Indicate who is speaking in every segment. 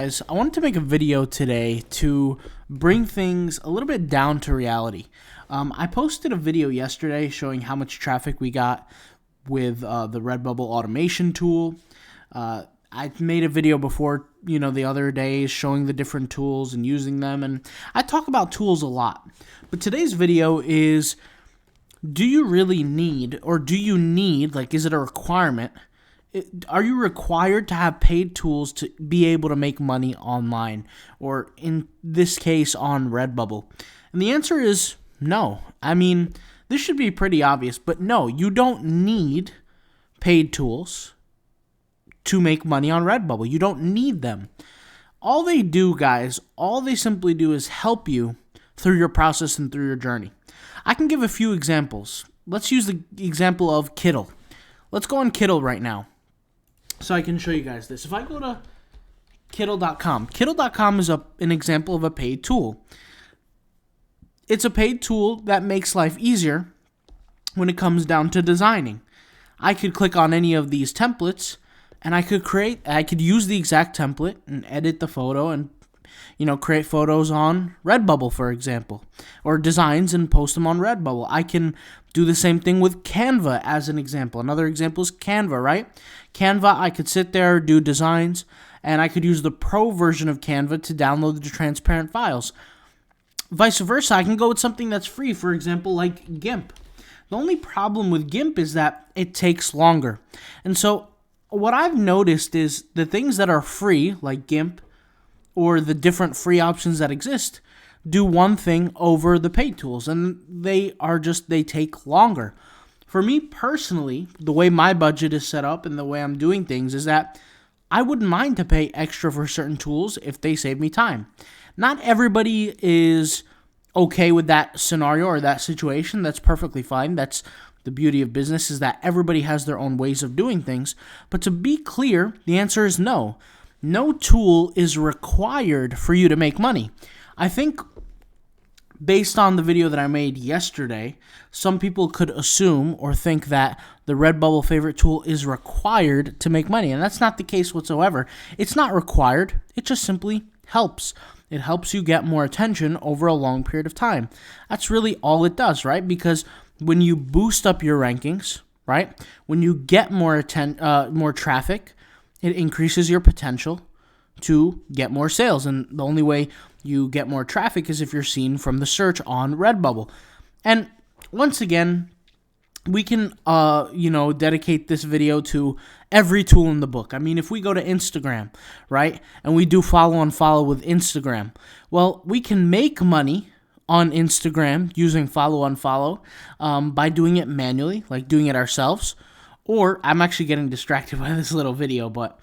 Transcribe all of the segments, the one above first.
Speaker 1: Guys, I wanted to make a video today to bring things a little bit down to reality. I posted a video yesterday showing how much traffic we got with the Redbubble automation tool. I made a video before, the other days showing the different tools and using them, and I talk about tools a lot. But today's video is, do you really need, or do you need, is it a requirement? Are you required to have paid tools to be able to make money online, or in this case on Redbubble? And the answer is no. I mean, this should be pretty obvious, but no, you don't need paid tools to make money on Redbubble. You don't need them. All they do, guys, all they simply do is help you through your process and through your journey. I can give a few examples. Let's use the example of Kittl. Let's go on Kittl right now, so I can show you guys this. If I go to Kittl.com, Kittl.com is an example of a paid tool. It's a paid tool that makes life easier when it comes down to designing. I could click on any of these templates, and I could use the exact template and edit the photo and create photos on Redbubble, for example, or designs and post them on Redbubble. I can do the same thing with Canva as an example. Another example is Canva, right? Canva, I could sit there, do designs, and I could use the pro version of Canva to download the transparent files. Vice versa, I can go with something that's free, for example, like GIMP. The only problem with GIMP is that it takes longer. And so what I've noticed is the things that are free, like GIMP, or the different free options that exist, do one thing over the paid tools, and they take longer. For me personally, the way my budget is set up and the way I'm doing things is that I wouldn't mind to pay extra for certain tools if they save me time. Not everybody is okay with that scenario or that situation. That's perfectly fine. That's the beauty of business, is that everybody has their own ways of doing things. But to be clear, the answer is no. No tool is required for you to make money. I think based on the video that I made yesterday, some people could assume or think that the Redbubble favorite tool is required to make money, and that's not the case whatsoever. It's not required. It just simply helps. It helps you get more attention over a long period of time. That's really all it does, right? Because when you boost up your rankings, right? When you get more traffic, it increases your potential to get more sales. And the only way you get more traffic is if you're seen from the search on Redbubble. And once again, we can, dedicate this video to every tool in the book. I mean, if we go to Instagram, right, and we do follow with Instagram, well, we can make money on Instagram using follow by doing it manually, like doing it ourselves. Or, I'm actually getting distracted by this little video, but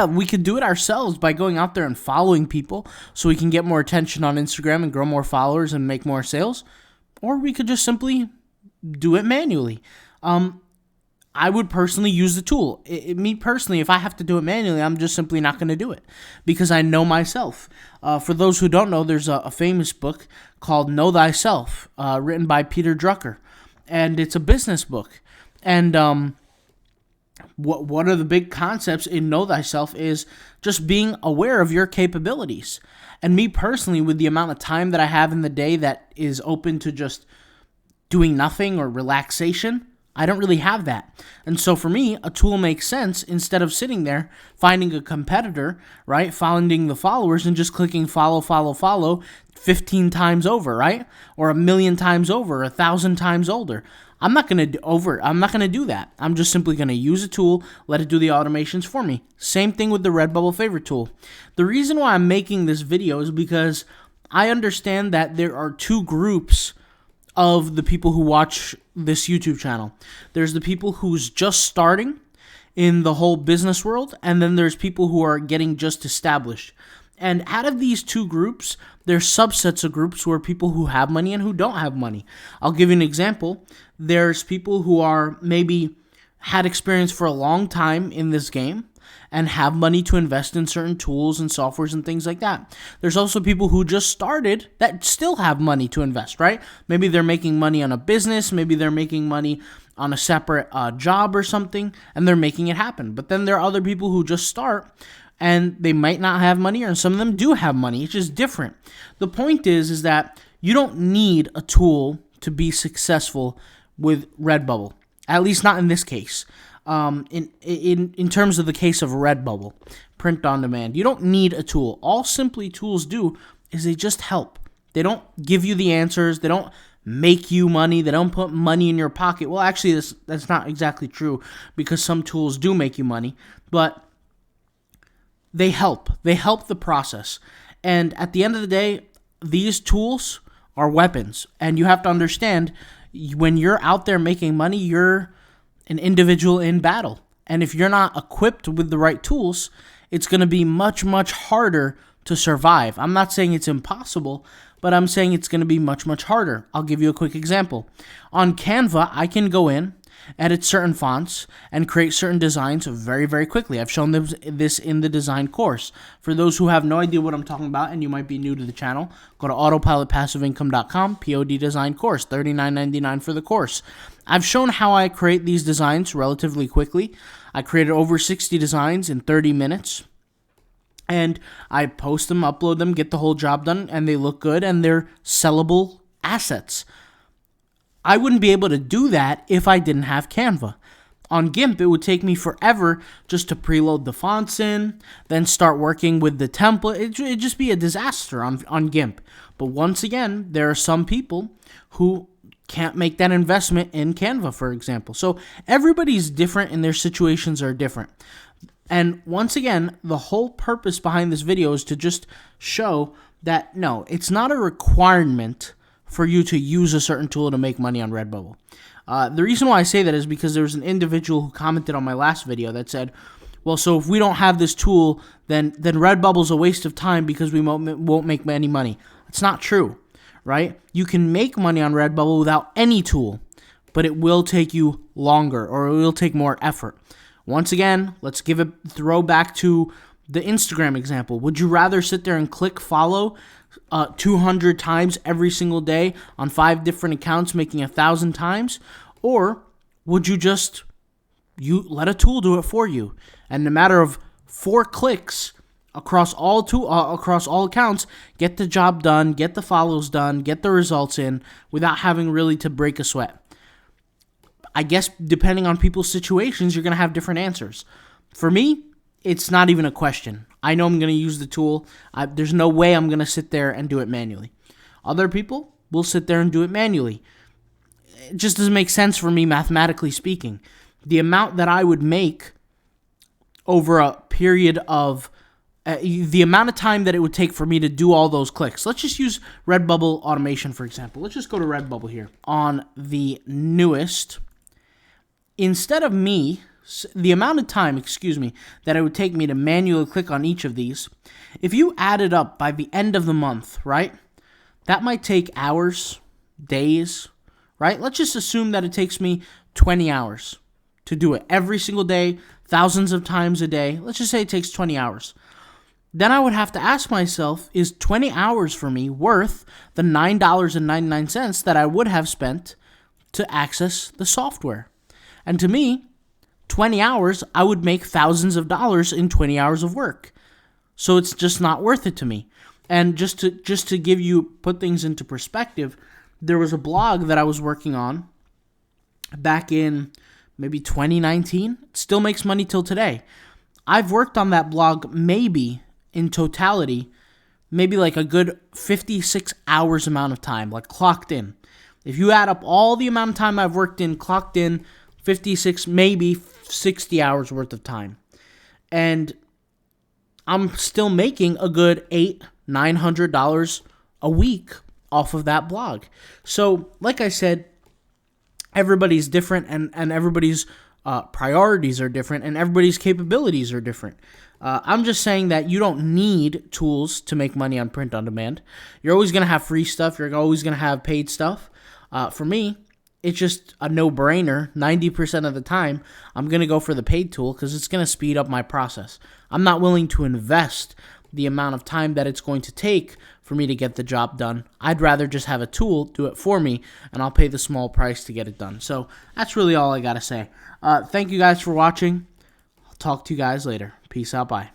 Speaker 1: we could do it ourselves by going out there and following people so we can get more attention on Instagram and grow more followers and make more sales. Or we could just simply do it manually. I would personally use the tool. Me personally, if I have to do it manually, I'm just simply not going to do it because I know myself. For those who don't know, there's a famous book called Know Thyself, written by Peter Drucker, and it's a business book. And what are the big concepts in Know Thyself is just being aware of your capabilities. And me personally, with the amount of time that I have in the day that is open to just doing nothing or relaxation, I don't really have that. And so for me, a tool makes sense instead of sitting there finding a competitor, right? Finding the followers and just clicking follow 15 times over, right? Or 1,000,000 times over, 1,000 times older. I'm not going to do that. I'm just simply going to use a tool, let it do the automations for me. Same thing with the Redbubble favorite tool. The reason why I'm making this video is because I understand that there are two groups of the people who watch this YouTube channel. There's the people who's just starting in the whole business world, and then there's people who are getting just established. And out of these two groups, there's subsets of groups who are people who have money and who don't have money. I'll give you an example. There's people who are maybe had experience for a long time in this game and have money to invest in certain tools and softwares and things like that. There's also people who just started that still have money to invest, right? Maybe they're making money on a business, maybe they're making money on a separate job or something, and they're making it happen. But then there are other people who just start and they might not have money, or some of them do have money. It's just different. The point is that you don't need a tool to be successful with Redbubble, at least not in this case. In terms of the case of Redbubble, print on demand, you don't need a tool. All simply tools do is they just help. They don't give you the answers. They don't make you money. They don't put money in your pocket. Well, actually, that's not exactly true, because some tools do make you money, but they help. They help the process. And at the end of the day, these tools are weapons. And you have to understand, when you're out there making money, you're an individual in battle. And if you're not equipped with the right tools, it's going to be much, much harder to survive. I'm not saying it's impossible, but I'm saying it's going to be much, much harder. I'll give you a quick example. On Canva, I can go in, edit certain fonts, and create certain designs very, very quickly. I've shown them this in the design course. For those who have no idea what I'm talking about and you might be new to the channel, go to autopilotpassiveincome.com, POD design course, $39.99 for the course. I've shown how I create these designs relatively quickly. I created over 60 designs in 30 minutes. And I post them, upload them, get the whole job done, and they look good, and they're sellable assets. I wouldn't be able to do that if I didn't have Canva. On GIMP, it would take me forever just to preload the fonts in, then start working with the template. It'd just be a disaster on GIMP. But once again, there are some people who can't make that investment in Canva, for example. So everybody's different and their situations are different. And once again, the whole purpose behind this video is to just show that, no, it's not a requirement for you to use a certain tool to make money on Redbubble. The reason why I say that is because there was an individual who commented on my last video that said, well, so if we don't have this tool, then Redbubble's a waste of time because we won't make any money. It's not true, right? You can make money on Redbubble without any tool, but it will take you longer, or it will take more effort. Once again, let's give a throwback to the Instagram example. Would you rather sit there and click follow 200 times every single day on 5 different accounts, making 1,000 times? Or would you just let a tool do it for you? And in a matter of 4 clicks across all accounts, get the job done, get the follows done, get the results in without having really to break a sweat. I guess depending on people's situations, you're going to have different answers. For me, it's not even a question. I know I'm going to use the tool. There's no way I'm going to sit there and do it manually. Other people will sit there and do it manually. It just doesn't make sense for me, mathematically speaking. The amount that I would make over a period of the amount of time that it would take for me to do all those clicks. Let's just use Redbubble automation, for example. Let's just go to Redbubble here. On the newest, instead of me, the amount of time, that it would take me to manually click on each of these, if you add it up by the end of the month, right, that might take hours, days, right? Let's just assume that it takes me 20 hours to do it every single day, thousands of times a day. Let's just say it takes 20 hours. Then I would have to ask myself, is 20 hours for me worth the $9.99 that I would have spent to access the software? And to me, 20 hours, I would make thousands of dollars in 20 hours of work. So it's just not worth it to me. And just to give you, put things into perspective, there was a blog that I was working on back in maybe 2019. It still makes money till today. I've worked on that blog maybe in totality, maybe like a good 56 hours amount of time, like clocked in. If you add up all the amount of time I've worked in, clocked in, 56, maybe 60 hours worth of time. And I'm still making a good $800-900 a week off of that blog. So, like I said, everybody's different, and everybody's priorities are different, and everybody's capabilities are different. I'm just saying that you don't need tools to make money on print on demand. You're always going to have free stuff. You're always going to have paid stuff. For me, it's just a no-brainer. 90% of the time, I'm going to go for the paid tool because it's going to speed up my process. I'm not willing to invest the amount of time that it's going to take for me to get the job done. I'd rather just have a tool do it for me, and I'll pay the small price to get it done. So that's really all I got to say. Thank you guys for watching. I'll talk to you guys later. Peace out. Bye.